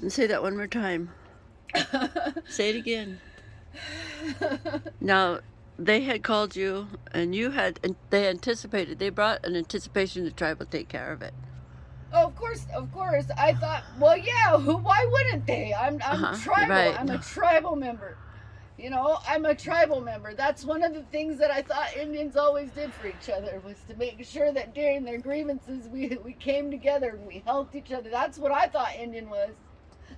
And say that one more time. Say it again. Now, they had called you, and they anticipated, they brought an anticipation the tribe will take care of it. Oh, of course, of course. I thought, well, yeah. Why wouldn't they? I'm tribal. Right. I'm a tribal member. I'm a tribal member. That's one of the things that I thought Indians always did for each other, was to make sure that during their grievances we came together and we helped each other. That's what I thought Indian was.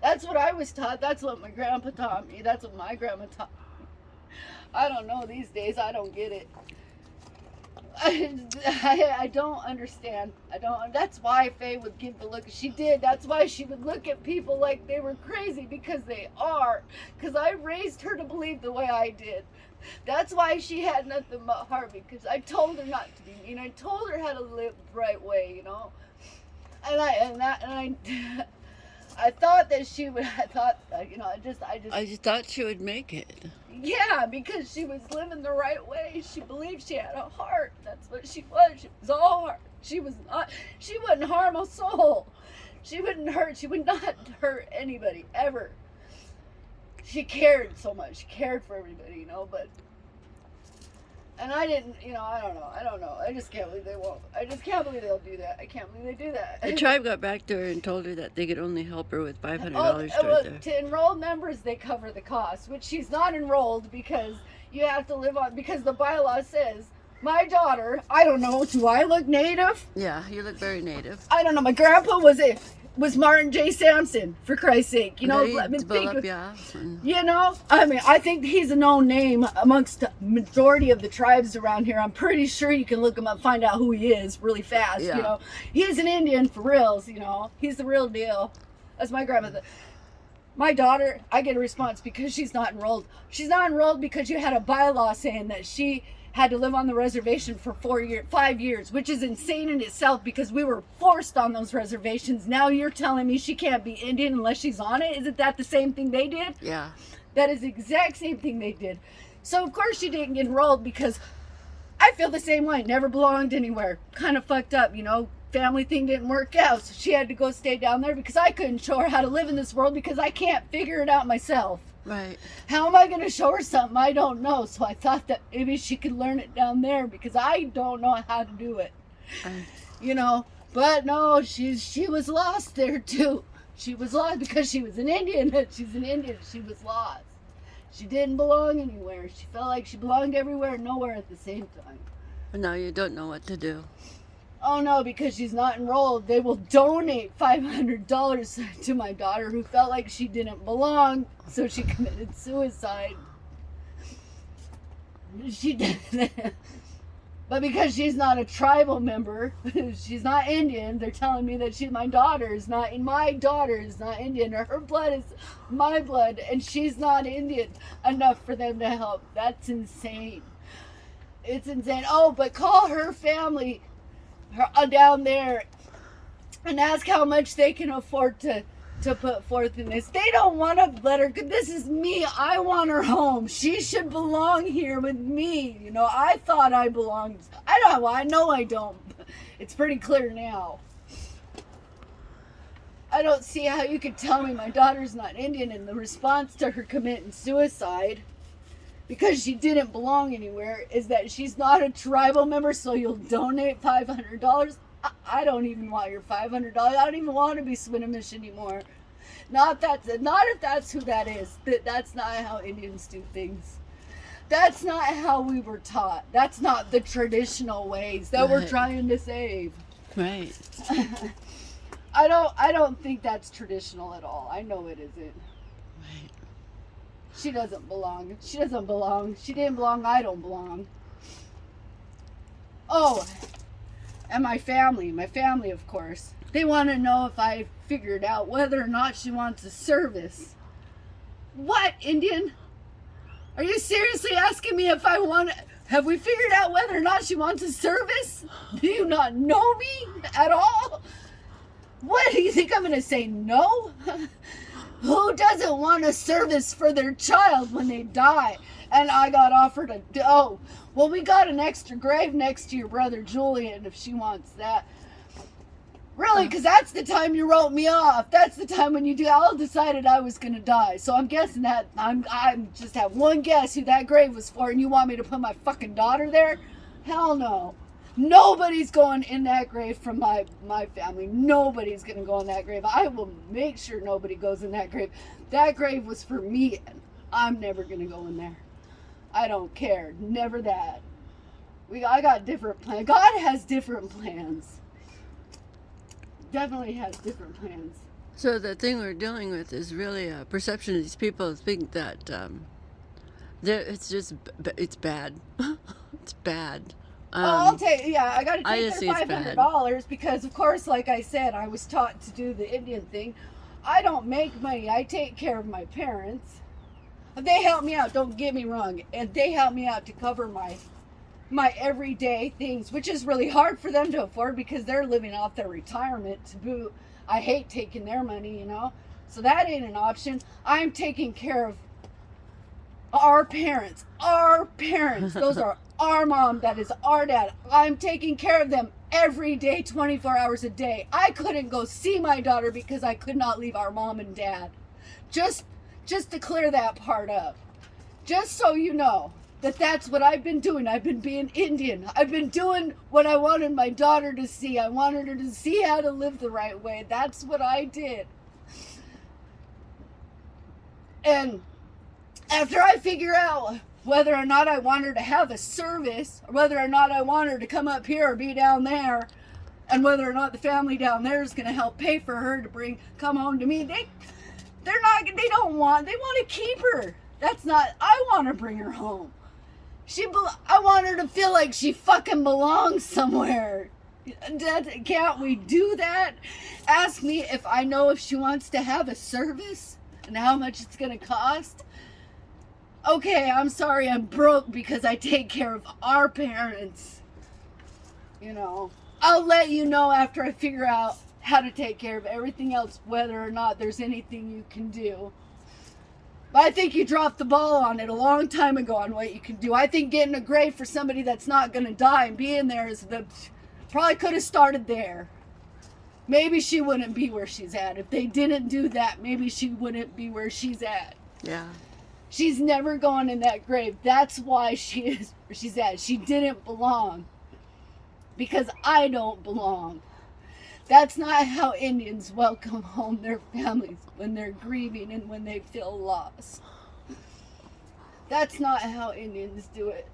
That's what I was taught. That's what my grandpa taught me. That's what my grandma taught me. I don't know these days. I don't get it. I don't understand. I don't. That's why Faye would give the look she did. That's why she would look at people like they were crazy, because they are. Because I raised her to believe the way I did. That's why she had nothing but heart, because I told her not to be mean. I told her how to live the right way, I thought that she would. I thought, I just thought she would make it. Yeah, because she was living the right way. She believed she had a heart. That's what she was. She was all heart. She wouldn't harm a soul. She would not hurt anybody, ever. She cared so much. She cared for everybody, but. And I didn't, I don't know. I just can't believe they won't. I just can't believe they'll do that. I can't believe they do that. The tribe got back to her and told her that they could only help her with $500 well, there. to enrolled members, they cover the cost, which she's not enrolled, because you have to live on, because the bylaw says, my daughter, I don't know, do I look native? Yeah, you look very native. I don't know. My grandpa was Martin J. Sampson, for Christ's sake. Let me think. Yeah. I think he's a known name amongst the majority of the tribes around here. I'm pretty sure you can look him up, find out who he is really fast. Yeah. He's an Indian for reals. He's the real deal. That's my grandmother. My daughter, I get a response because she's not enrolled. She's not enrolled because you had a bylaw saying that she had to live on the reservation for 5 years, which is insane in itself, because we were forced on those reservations. Now you're telling me she can't be Indian unless she's on it? Isn't that the same thing they did? Yeah. That is the exact same thing they did. So of course she didn't get enrolled, because I feel the same way. Never belonged anywhere. Kind of fucked up, family thing didn't work out, so she had to go stay down there, because I couldn't show her how to live in this world, because I can't figure it out myself. Right. How am I going to show her something I don't know? So I thought that maybe she could learn it down there, because I don't know how to do it. But no, she was lost there too. She was lost because she was an Indian. She's an Indian. She was lost. She didn't belong anywhere. She felt like she belonged everywhere and nowhere at the same time. And now you don't know what to do. Oh no, because she's not enrolled. They will donate $500 to my daughter, who felt like she didn't belong, so she committed suicide. She did that. But because she's not a tribal member, she's not Indian, they're telling me that my daughter is not Indian, or her blood is my blood, and she's not Indian enough for them to help. That's insane. It's insane. Oh, but call her family down there and ask how much they can afford to put forth in this. They don't want to let her. This is me. I want her home. She should belong here with me. I thought I belonged. I know I don't. It's pretty clear now. I don't see how you could tell me my daughter's not Indian in the response to her committing suicide, because she didn't belong anywhere, is that she's not a tribal member, so you'll donate $500. I don't even want your $500. I don't even want to be Swinomish anymore. Not if that's who that is. That's not how Indians do things. That's not how we were taught. That's not the traditional ways that we're trying to save. Right. I don't think that's traditional at all. I know it isn't. Right. She doesn't belong. She doesn't belong. She didn't belong. I don't belong. Oh, and my family, of course. They want to know if I figured out whether or not she wants a service. What, Indian? Are you seriously asking me if I want... Have we figured out whether or not she wants a service? Do you not know me at all? What, do you think I'm going to say no? Who doesn't want a service for their child when they die? And I got offered we got an extra grave next to your brother Julian if she wants that. Really? Because that's the time you wrote me off. That's the time when you all decided I was gonna die. So I'm guessing that I'm just have one guess who that grave was for, and you want me to put my fucking daughter there? Hell no. Nobody's going in that grave from my family. Nobody's gonna go in that grave. I will make sure nobody goes in that grave. That grave was for me, and I'm never gonna go in there. I don't care. Never that. I got different plans. God has different plans. Definitely has different plans. So the thing we're dealing with is really a perception of these people think that it's just it's bad. It's bad. I'll take. Yeah, I got to I take just their think it's $500 because, of course, like I said, I was taught to do the Indian thing. I don't make money. I take care of my parents. They help me out. Don't get me wrong, and they help me out to cover my everyday things, which is really hard for them to afford because they're living off their retirement to boot. I hate taking their money, you know, so that ain't an option. I'm taking care of our parents. Those are our mom, that is our dad. I'm taking care of them every day, 24 hours a day. I couldn't go see my daughter because I could not leave our mom and dad. Just to clear that part up, just so you know. That's what I've been doing. I've been being Indian. I've been doing what I wanted my daughter to see. I wanted her to see how to live the right way. That's what I did. And after I figure out whether or not I want her to have a service, or whether or not I want her to come up here or be down there, and whether or not the family down there is going to help pay for her to come home to me, they want to keep her. That's not, I want to bring her home. I want her to feel like she fucking belongs somewhere. Can't we do that? Ask me if I know if she wants to have a service and how much it's going to cost. Okay, I'm sorry I'm broke because I take care of our parents. You know, I'll let you know after I figure out how to take care of everything else, whether or not there's anything you can do. But I think you dropped the ball on it a long time ago on what you can do. I think getting a grave for somebody that's not going to die and being there probably could have started there. Maybe she wouldn't be where she's at. If they didn't do that, maybe she wouldn't be where she's at. Yeah. She's never gone in that grave. That's why she is where she's at. She didn't belong. Because I don't belong. That's not how Indians welcome home their families when they're grieving and when they feel lost. That's not how Indians do it.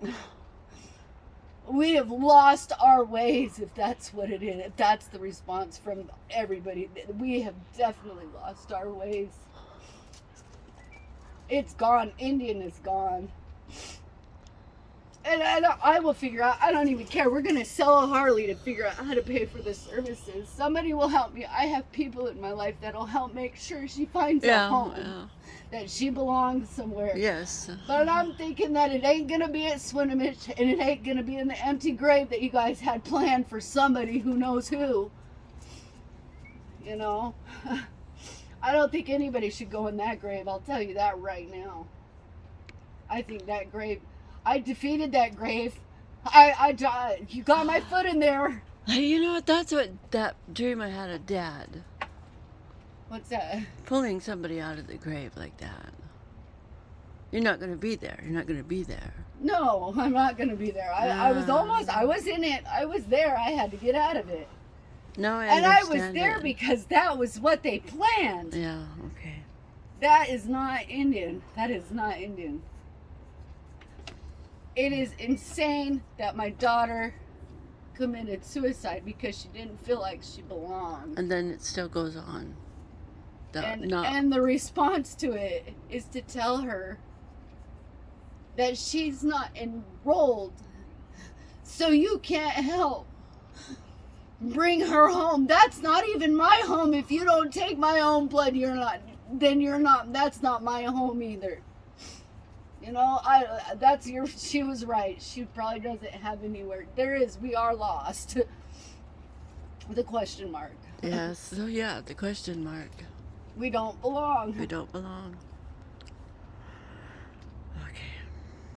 We have lost our ways, if that's what it is. If that's the response from everybody. We have definitely lost our ways. It's gone. Indian is gone. And I will figure out. I don't even care. We're going to sell a Harley to figure out how to pay for the services. Somebody will help me. I have people in my life that'll help make sure she finds a home. Yeah. That she belongs somewhere. Yes. But I'm thinking that it ain't going to be at Swinomish, and it ain't going to be in the empty grave that you guys had planned for somebody who knows who. You know? I don't think anybody should go in that grave. I'll tell you that right now. I think that grave... I defeated that grave. You got my foot in there. You know what? That's what that dream I had of Dad. What's that? Pulling somebody out of the grave like that. You're not going to be there. You're not going to be there. No, I'm not going to be there. I was in it. I was there. I had to get out of it. No, I was there because that was what they planned. Yeah, okay. That is not Indian. That is not Indian. It is insane that my daughter committed suicide because she didn't feel like she belonged. And then it still goes on. And the response to it is to tell her that she's not enrolled, so you can't help bring her home. That's not even my home. If you don't take my own blood, that's not my home either. You know, she was right. She probably doesn't have anywhere. We are lost. The question mark. Yes, so yeah, the question mark. We don't belong. We don't belong.